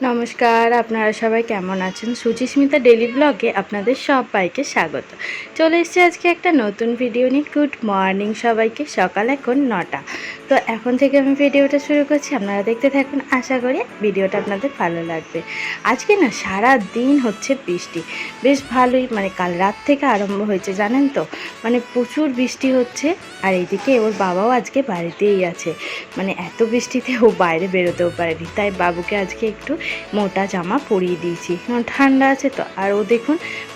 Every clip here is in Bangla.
নমস্কার, আপনারা সবাই কেমন আছেন? সুচিস্মিতা ডেইলি ব্লগে আপনাদের সবাইকে স্বাগত। চলে এসেছি আজকে একটা নতুন ভিডিও নিয়ে। গুড মর্নিং সবাইকে। সকাল এখন 9টা। তো এখন থেকে আমি ভিডিওটা শুরু করছি, আপনারা দেখতে থাকুন। আশা করি ভিডিওটা আপনাদের ভালো লাগবে। আজকে না সারা দিন হচ্ছে বৃষ্টি, বেশ ভালোই, মানে কাল রাত থেকে আরম্ভ হয়েছে জানেন তো, মানে প্রচুর বৃষ্টি হচ্ছে। আর এইদিকে ওর বাবাও আজকে বাড়িতেই আছে, মানে এত বৃষ্টিতে ও বাইরে বেরোতেও পারেনি, তাই বাবুকে আজকে একটু মোটা জামা পরিয়ে দিয়েছি, কারণ ঠান্ডা আছে তো। আর ও দেখুন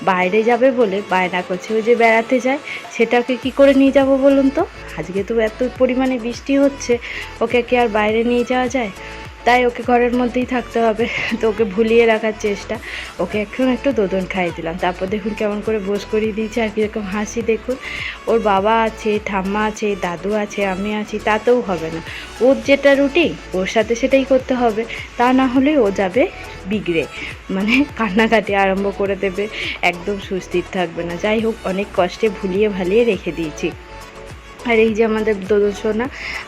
বাইরে যাবে বলে বায়না করছে, ও যে বেড়াতে যায় সেটাকে কি করে নিয়ে যাব বলুন তো। আজকে তো এত পরিমাণে বৃষ্টি হচ্ছে, ওকে কি আর বাইরে নিয়ে যাওয়া যায়? তাই ওকে ঘরের মধ্যেই থাকতে হবে। তো ওকে ভুলিয়ে রাখার চেষ্টা, ওকে এখন একটু দোদন খাইয়ে দিলাম। তারপর দেখুন কেমন করে বোস করিয়ে দিয়েছে, আর কীরকম হাসি দেখুন। ওর বাবা আছে, ঠাম্মা আছে, দাদু আছে, আমি আছি, তাতেও হবে না। ওর যেটা রুটিন ওর সাথে সেটাই করতে হবে, তা না হলে ও যাবে বিগড়ে, মানে কান্নাকাটি আরম্ভ করে দেবে, একদম সুস্থির থাকবে না। যাই হোক, অনেক কষ্টে ভুলিয়ে ভালিয়ে রেখে দিয়েছি। আর এই যে আমাদের দোদন সোনা,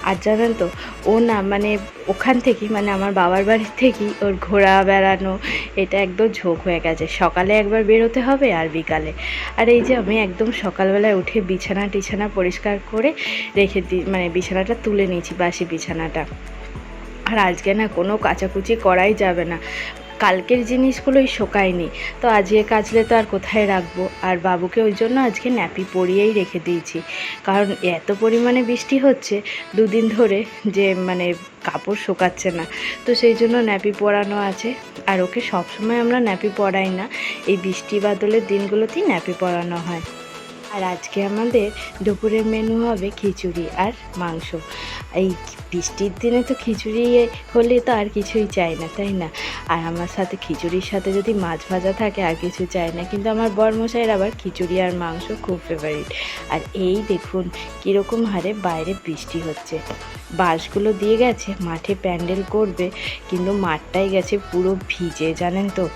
আর জানেন তো ও না, মানে ওখান থেকেই, মানে আমার বাবার বাড়ির থেকেই ওর ঘোরা বেড়ানো এটা একদম ঝোঁক হয়ে গেছে। সকালে একবার বেরোতে হবে আর বিকালে। আর এই যে আমি একদম সকালবেলায় উঠে বিছানা পরিষ্কার করে রেখে দিই, মানে বিছানাটা তুলে নিয়েছি, বাসি বিছানাটা। আর আজকে না কোনো কাচাকুচি করাই যাবে না, কালকের জিনিসগুলোই শোকায়নি, তো আজকে কাচলে তো আর কোথায় রাখবো। আর বাবুকে ওই জন্য আজকে ন্যাপি পরিয়েই রেখে দিয়েছি, কারণ এত পরিমাণে বৃষ্টি হচ্ছে দুদিন ধরে, যে মানে কাপড় শোকাচ্ছে না, তো সেই জন্য ন্যাপি পরানো আছে। আর ওকে সবসময় আমরা ন্যাপি পরাই না, এই বৃষ্টি বাদলের দিনগুলোতেই ন্যাপি পরানো হয়। আর আজকে আমাদের দুপুরের মেনু হবে খিচুড়ি আর মাংস। এই বৃষ্টির দিনে তো খিচুড়ি হলে তো আর কিছুই চাই না, তাই না? আর আমার সাথে খিচুড়ির সাথে যদি মাছ ভাজা থাকে আর কিছু চাই না, কিন্তু আমার বরমশাইয়ের আবার খিচুড়ি আর মাংস খুব ফেভারিট। আর এই দেখুন কীরকম হারে বাইরে বৃষ্টি হচ্ছে। বাঁশগুলো দিয়ে গেছে মাঠে প্যান্ডেল করবে, কিন্তু মাঠটাই গেছে পুরো ভিজে, জানেন তো।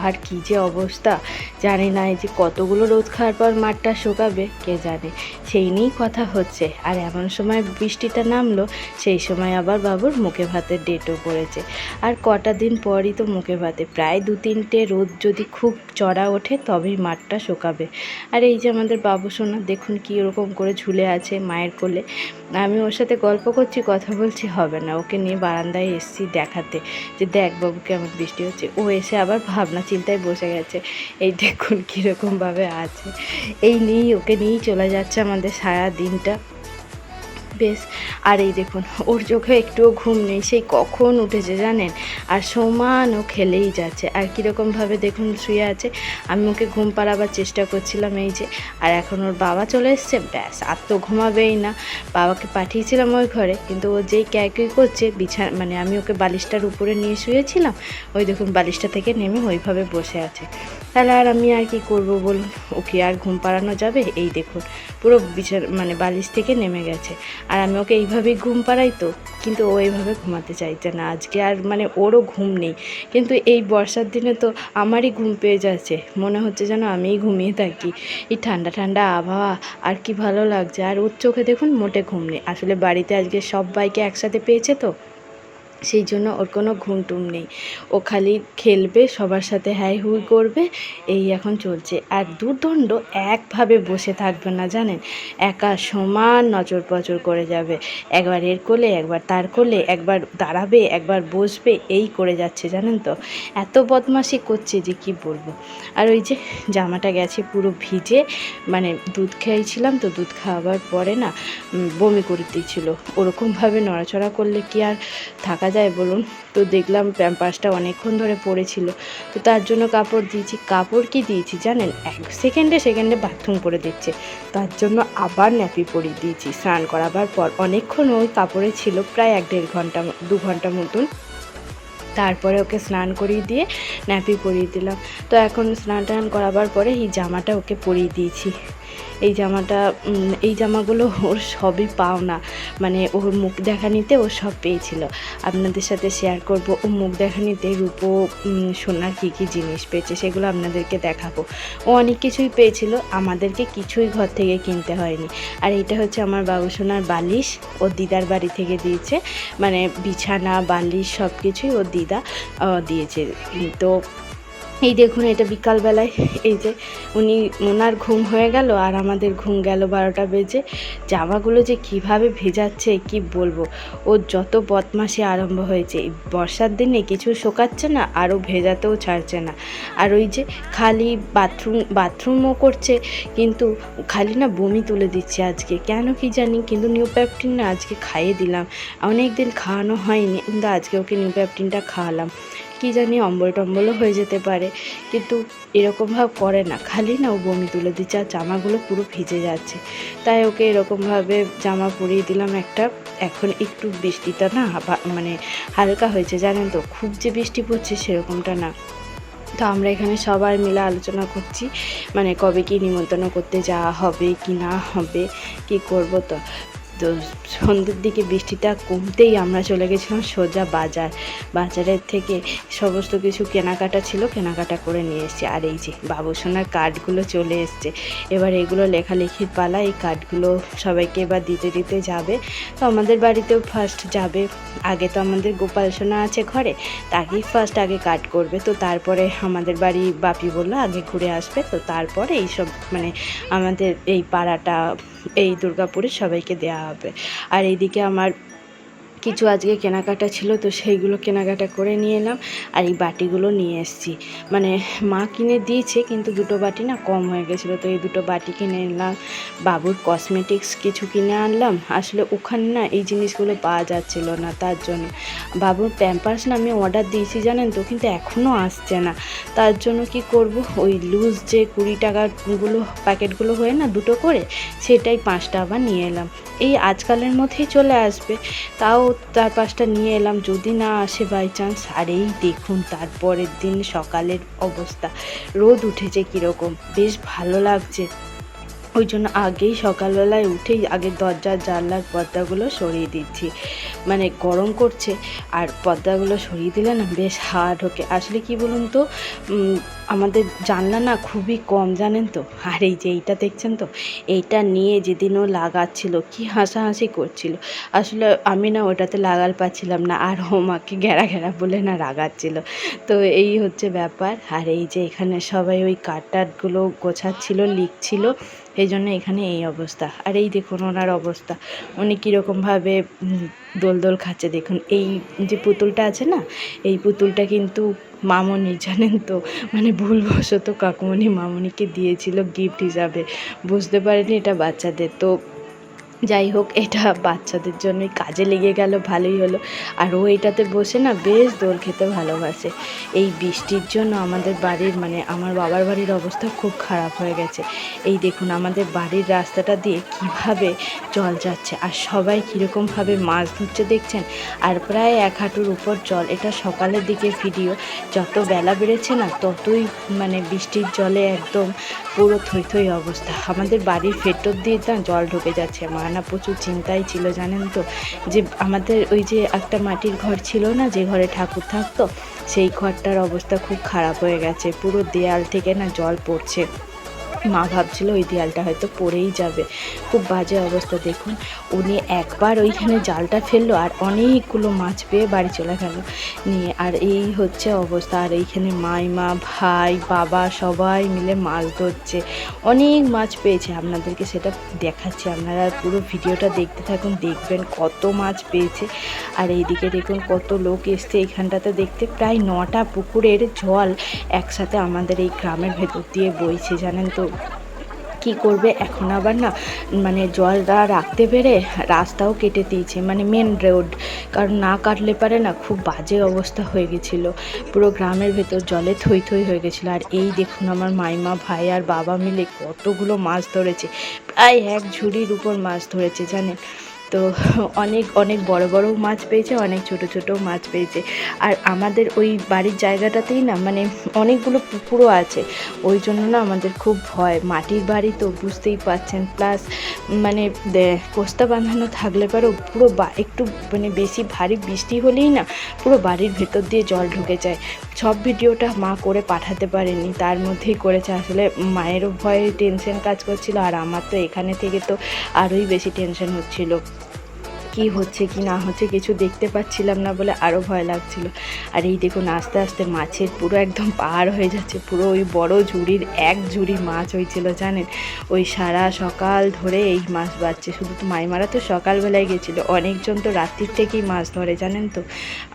আর কী যে অবস্থা, জানি না এই যে কতগুলো রোদ খাওয়ার পর মাঠটা শুকাবে কে জানে, সেই নিয়েই কথা হচ্ছে। আর এমন সময় বৃষ্টিটা নামলো, সেই সময় আবার বাবুর মুখে ভাতের ডেটও পড়েছে। আর কটা দিন পরই তো মুখে ভাতে, প্রায় 2-3টে রোদ যদি খুব চড়া ওঠে তবেই মাঠটা শুকাবে। আর এই যে আমাদের বাবু সোনা দেখুন কী ওরকম করে ঝুলে আছে মায়ের কোলে। আমি ওর সাথে গল্প করছি, কথা বলছি, হবে না, ওকে নিয়ে বারান্দায় এসেছি দেখাতে, যে দেখ বাবু কেমন বৃষ্টি হচ্ছে। ও এসে আবার ভাবনা চিন্তায় বসে গেছে, এই দেখুন কীরকমভাবে আছে। এই নিয়েই, ওকে নিয়েই চলে যাচ্ছে আমাদের সারা দিনটা বেশ। আর এই দেখুন ওর চোখে একটুও ঘুম নেই, সেই কখন উঠেছে জানেন, আর সমান ও খেলেই যাচ্ছে। আর কীরকমভাবে দেখুন শুয়ে আছে, আমি ওকে ঘুম পাড়াবার চেষ্টা করছিলাম, এই যে। আর এখন ওর বাবা চলে এসছে, ব্যাস আর তো ঘুমাবেই না। বাবাকে পাঠিয়েছিলাম ওই ঘরে, কিন্তু ও যেই ক্যাঁকুই করছে মানে আমি ওকে বালিশটার উপরে নিয়ে শুয়েছিলাম, ওই দেখুন বালিশটা থেকে নেমে ওইভাবে বসে আছে। তাহলে আর আমি আর কি করব বলুন, ওকে আর ঘুম পাড়ানো যাবে? এই দেখুন পুরো মানে বালিশ থেকে নেমে গেছে। আর আমি ওকে এইভাবেই ঘুম পাড়াই তো, কিন্তু ও এইভাবে ঘুমাতে চাইছে না আজকে। আর মানে ওরও ঘুম নেই, কিন্তু এই বর্ষার দিনে তো আমারই ঘুম পেয়ে যাচ্ছে, মনে হচ্ছে যেন আমিই ঘুমিয়ে থাকি। এই ঠান্ডা ঠান্ডা আবহাওয়া আর কি ভালো লাগছে। আর ওর চোখে দেখুন মোটে ঘুম নেই, আসলে বাড়িতে আজকে সবাইকে একসাথে পেয়েছে তো, সেই জন্য ওর কোনো ঘুম টুম নেই। ও খালি খেলবে, সবার সাথে হাই হুই করবে, এই এখন চলছে। আর দুর্দণ্ড একভাবে বসে থাকবে না জানেন, একা সমান নচর পচর করে যাবে, একবার এর কোলে একবার তার কোলে, একবার দাঁড়াবে একবার বসবে, এই করে যাচ্ছে জানেন তো। এত বদমাশি করছে যে কি বলবো। আর ওই যে জামাটা গেছে পুরো ভিজে, মানে দুধ খেয়েছিলাম তো, দুধ খাওয়াবার পরে না বমি করে দিয়েছিল। ওরকমভাবে নড়াচড়া করলে কি আর থাকা যায় বলুন? তো দেখলাম প্যাম্পাসটা অনেকক্ষণ ধরে পড়েছিল, তো তার জন্য কাপড় দিয়েছি। কাপড় কি দিয়েছি জানেন, 1 সেকেন্ডে বাথরুম করে দিচ্ছে, তার জন্য আবার ন্যাপি পরিয়ে দিয়েছি স্নান করাবার পর। অনেকক্ষণ ওই কাপড়ে ছিল, প্রায় 1-1.5 ঘন্টা 2 ঘন্টা মতন। তারপরে ওকে স্নান করিয়ে দিয়ে ন্যাপি পরিয়ে দিলাম। তো এখন স্নান টান করাবার পরে এই জামাটা ওকে পরিয়ে দিয়েছি। এই জামাটা এই জামাগুলো ওর সবই পাওনা, মানে ওর মুখ দেখানিতে ও সব পেয়েছিল। আপনাদের সাথে শেয়ার করব ও মুখ দেখানিতে রূপো সোনার কী কী জিনিস পেয়েছে সেগুলো আপনাদেরকে দেখাবো। ও অনেক কিছুই পেয়েছিল, আমাদেরকে কিছুই ঘর থেকে কিনতে হয়নি। আর এটা হচ্ছে আমার বাবু সোনার বালিশ, ও দিদার বাড়ি থেকে দিয়েছে, মানে বিছানা বালিশ সব কিছুই ও দিদা দিয়েছে। তো এই দেখুন এটা বিকালবেলায় এই যে ওনার ঘুম হয়ে গেল আর আমাদের ঘুম গেল 12টা বেজে। জামাগুলো যে কিভাবে ভেজাচ্ছে কি বলবো, ওর যত বদমাশি আরম্ভ হয়েছে। এই বর্ষার দিনে কিছু শোকাচ্ছে না, আরও ভেজাতেও ছাড়ছে না। আর ওই যে খালি বাথরুমও করছে, কিন্তু খালি না বমি তুলে দিচ্ছে আজকে, কেন কি জানি। কিন্তু নিউপ্যাপটিন না আজকে খাইয়ে দিলাম, অনেক দিন খাওয়ানো হয়নি, কিন্তু আজকে ওকে নিউপ্যাপটিনটা খাওয়ালাম। কি জানি অম্বল টম্বলও হয়ে যেতে পারে, কিন্তু এরকমভাবে করে না, খালি না ও বমি তুলে দিচ্ছে আর জামাগুলো পুরো ভিজে যাচ্ছে। তাই ওকে এরকমভাবে জামা পরিয়ে দিলাম একটা। এখন একটু বৃষ্টিটা না মানে হালকা হয়েছে, জানেন তো, খুব যে বৃষ্টি পড়ছে সেরকমটা না। তো আমরা এখানে সবাই মিলে আলোচনা করছি, মানে কবে কি নিমন্ত্রণ করতে যাওয়া হবে কি না হবে, কি করব। তো সন্ধ্যের দিকে বৃষ্টিটা কমতেই আমরা চলে গেছিলাম সোজা বাজারের থেকে সমস্ত কিছু কেনাকাটা ছিল, কেনাকাটা করে নিয়ে এসেছি। আর এই যে বাবু সোনার কার্ডগুলো চলে এসছে, এবার এগুলো লেখালেখির পালা। এই কার্ডগুলো সবাইকে এবার দিতে যাবে। তো আমাদের বাড়িতেও ফার্স্ট যাবে, আগে তো আমাদের গোপাল সোনা আছে ঘরে, তাকেই ফার্স্ট আগে কার্ড করবে। তো তারপরে আমাদের বাড়ি বাপি বললো আগে ঘুরে আসবে, তো তারপরে এইসব মানে আমাদের এই পাড়াটা এই দুর্গাপুরে সবাইকে দেওয়া হবে। আর এইদিকে আমার কিছু আজকে কেনাকাটা ছিল, তো সেইগুলো কেনাকাটা করে নিয়ে এলাম। আর এই বাটিগুলো নিয়ে এসেছি, মানে মা কিনে দিয়েছে, কিন্তু দুটো বাটি না কম হয়ে গেছিলো, তো এই দুটো বাটি কিনে নিলাম। বাবুর কসমেটিক্স কিছু কিনে আনলাম, আসলে ওখানে না এই জিনিসগুলো পাওয়া যাচ্ছিলো না, তার জন্য। বাবুর প্যাম্পার্স না আমি অর্ডার দিয়েছি জানেন তো, কিন্তু এখনও আসছে না। তার জন্য কি করব, ওই লুজ যে 20 টাকারগুলো প্যাকেটগুলো হয়ে না দুটো করে, সেটাই 5টা আবার নিয়ে এলাম। এই আজকালের মধ্যেই চলে আসবে, তাও 4-5টা নিয়ে এলাম, যদি না আসে বাই চান্স। আর এই দেখুন তারপরের দিন সকালের অবস্থা, রোদ উঠেছে কীরকম, বেশ ভালো লাগছে। ওই জন্য আগেই সকালবেলায় উঠেই আগে দরজার জানলার পর্দাগুলো সরিয়ে দিচ্ছি, মানে গরম করছে আর পর্দাগুলো সরিয়ে দিলে না বেশ হাওয়া ঢোকে। আসলে কি বলুন তো, আমাদের জানলা না খুবই কম, জানেন তো। আর এই যে এইটা দেখছেন তো, এইটা নিয়ে যেদিন ও লাগাচ্ছিল কি হাসাহাসি করছিল, আসলে আমি না ওটাতে লাগাল পাচ্ছিলাম না, আর ও মাকে ঘেরা ঘেরা বলে না রাগাচ্ছিল। তো এই হচ্ছে ব্যাপার। আর এই যে এখানে সবাই ওই কার্ডটার্ডগুলো গোছাচ্ছিল, লিখছিল, এই জন্য এখানে এই অবস্থা। আর এই দেখুন ওনার অবস্থা, উনি কীরকমভাবে দোল খাচ্ছে দেখুন। এই যে পুতুলটা আছে না, এই পুতুলটা কিন্তু মামনি, জানেন তো, মানে ভুলবশত কাকুমণি মামনিকে দিয়েছিল গিফট হিসাবে, বুঝতে পারেনি এটা বাচ্চাদের। তো যাই হোক, এটা বাচ্চাদের জন্যই কাজে লেগে গেল, ভালোই হলো। আর ও এটাতে বসে না বেশ দোল খেতে ভালোবাসে। এই বৃষ্টির জন্য আমাদের বাড়ির মানে আমার বাবার বাড়ির অবস্থা খুব খারাপ হয়ে গেছে। এই দেখুন আমাদের বাড়ির রাস্তাটা দিয়ে কিভাবে জল যাচ্ছে, আর সবাই কীরকমভাবে মাছ ধরছে দেখছেন। আর প্রায় 1 হাঁটুর উপর জল। এটা সকালের দিকে ভিডিও, যত বেলা বেড়েছে না ততই মানে বৃষ্টির জলে একদম পুরো থই অবস্থা। আমাদের বাড়ির ভেতর দিয়ে না জল ঢুকে যাচ্ছে। মা না প্রচুর চিন্তায় ছিল, জানেন তো, যে আমাদের ওই যে একটা মাটির ঘর ছিল না, যে ঘরে ঠাকুর থাকতো, সেই ঘরটার অবস্থা খুব খারাপ হয়ে গেছে, পুরো দেয়াল থেকে না জল পড়ছে। মা ভাবছিল ওই দেয়ালটা হয়তো পড়েই যাবে, খুব বাজে অবস্থা। দেখুন উনি একবার ওইখানে জালটা ফেললো আর অনেকগুলো মাছ পেয়ে বাড়ি চলে গেল নিয়ে। আর এই হচ্ছে অবস্থা। আর এইখানে মাইমা ভাই বাবা সবাই মিলে মাছ ধরছে, অনেক মাছ পেয়েছে, আপনাদেরকে সেটা দেখাচ্ছি, আপনারা পুরো ভিডিওটা দেখতে থাকুন, দেখবেন কত মাছ পেয়েছে। আর এইদিকে দেখুন কত লোক এসছে এইখানটাতে দেখতে, প্রায় 9টা পুকুরের জল একসাথে আমাদের এই গ্রামের ভেতর দিয়ে বইছে, জানেন তো। কি করবে এখন আবার না, মানে জলটা রাখতে পেরে রাস্তাও কেটে দিয়েছে, মানে মেন রোড, কারণ না কাটলে পারে না খুব বাজে অবস্থা হয়ে গেছিলো, পুরো গ্রামের ভেতর জলে থই হয়ে গেছিলো। আর এই দেখুন আমার মাইমা ভাই আর বাবা মিলে কতগুলো মাছ ধরেছে, প্রায় 1 ঝুড়ির উপর মাছ ধরেছে, জানেন। তো অনেক অনেক বড় বড় মাছ পেয়েছে, অনেক ছোট ছোট মাছ পেয়েছে। আর আমাদের ওই বাড়ির জায়গাটাতেই না মানে অনেকগুলো পুকুরও আছে, ওই জন্য না আমাদের খুব ভয়। মাটির বাড়ি তো বুঝতেই পারছেন, প্লাস মানে কোস্তা বাঁধানো থাকলে পরেও পুরো একটু মানে বেশি ভারী বৃষ্টি হলেই না পুরো বাড়ির ভেতর দিয়ে জল ঢুকে যায়। সব ভিডিওটা মা করে পাঠাতে পারেনি, তার মধ্যেই করেছে। আসলে মায়েরও ভয়ে টেনশন কাজ করছিল, আর আমার তো এখানে থেকে তো আরোই বেশি টেনশন হচ্ছিল, কি হচ্ছে কি না হচ্ছে কিছু দেখতে পাচ্ছিলাম না বলে আরও ভয় লাগছিল। আর এই দেখুন আস্তে আস্তে মাছের পুরো একদম পাহাড় হয়ে যাচ্ছে, পুরো ওই বড় ঝুড়ির এক ঝুড়ি মাছ হয়েছিল জানেন। ওই সারা সকাল ধরে এই মাছ বাড়ছে, শুধু তো মাইমারা তো সকালবেলায় গেছিলো, অনেকজন তো রাত্রির থেকেই মাছ ধরে জানেন তো।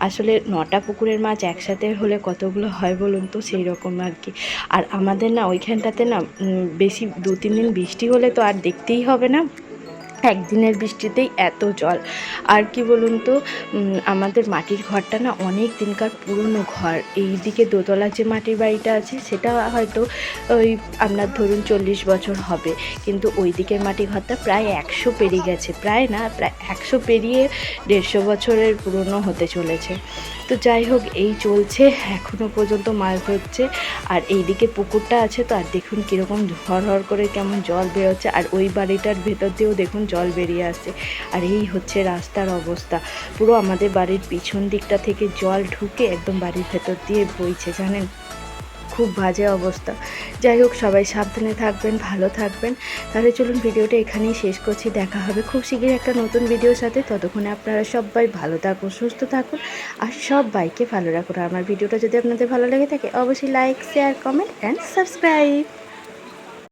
আসলে 9টা পুকুরের মাছ একসাথে হলে কতগুলো হয় বলুন তো, সেই রকম আর কি। আর আমাদের না ওইখানটাতে না বেশি 2-3 দিন বৃষ্টি হলে তো আর দেখতেই হবে না, একদিনের বৃষ্টিতেই এত জল। আর কি বলুন তো, আমাদের মাটির ঘরটা না অনেক দিনকার পুরনো ঘর। এই দিকে দোতলা যে মাটির বাড়িটা আছে সেটা হয়তো ওই আপনার ধরুন 40 বছর হবে, কিন্তু ওই দিকের মাটির ঘরটা প্রায় 100 পেরিয়ে গেছে, প্রায় না প্রায় 100 পেরিয়ে 150 বছরের পুরনো হতে চলেছে। তো যাই হোক, এই চলছে এখনও পর্যন্ত মাছ ধরছে। আর এই দিকে পুকুরটা আছে তো, আর দেখুন কীরকম হর করে কেমন জল বেরোচ্ছে, আর ওই বাড়িটার ভেতর দিয়েও দেখুন জল বেরিয়ে আসছে। আর এই হচ্ছে রাস্তার অবস্থা, পুরো আমাদের বাড়ির পিছন দিকটা থেকে জল ঢুকে একদম বাড়ির ভেতর দিয়ে বইছে জানেন, খুব বাজে অবস্থা। যাই হোক, সবাই সাবধানে থাকবেন, ভালো থাকবেন। তাহলে চলুন ভিডিওটা এখানেই শেষ করছি, দেখা হবে খুব শীঘ্রই একটা নতুন ভিডিওর সাথে। ততক্ষণে আপনারা সবাই ভালো থাকুন, সুস্থ থাকুন, আর সবাইকে ভালো রাখুন। আর আমার ভিডিওটা যদি আপনাদের ভালো লেগে থাকে অবশ্যই like, share, comment and subscribe.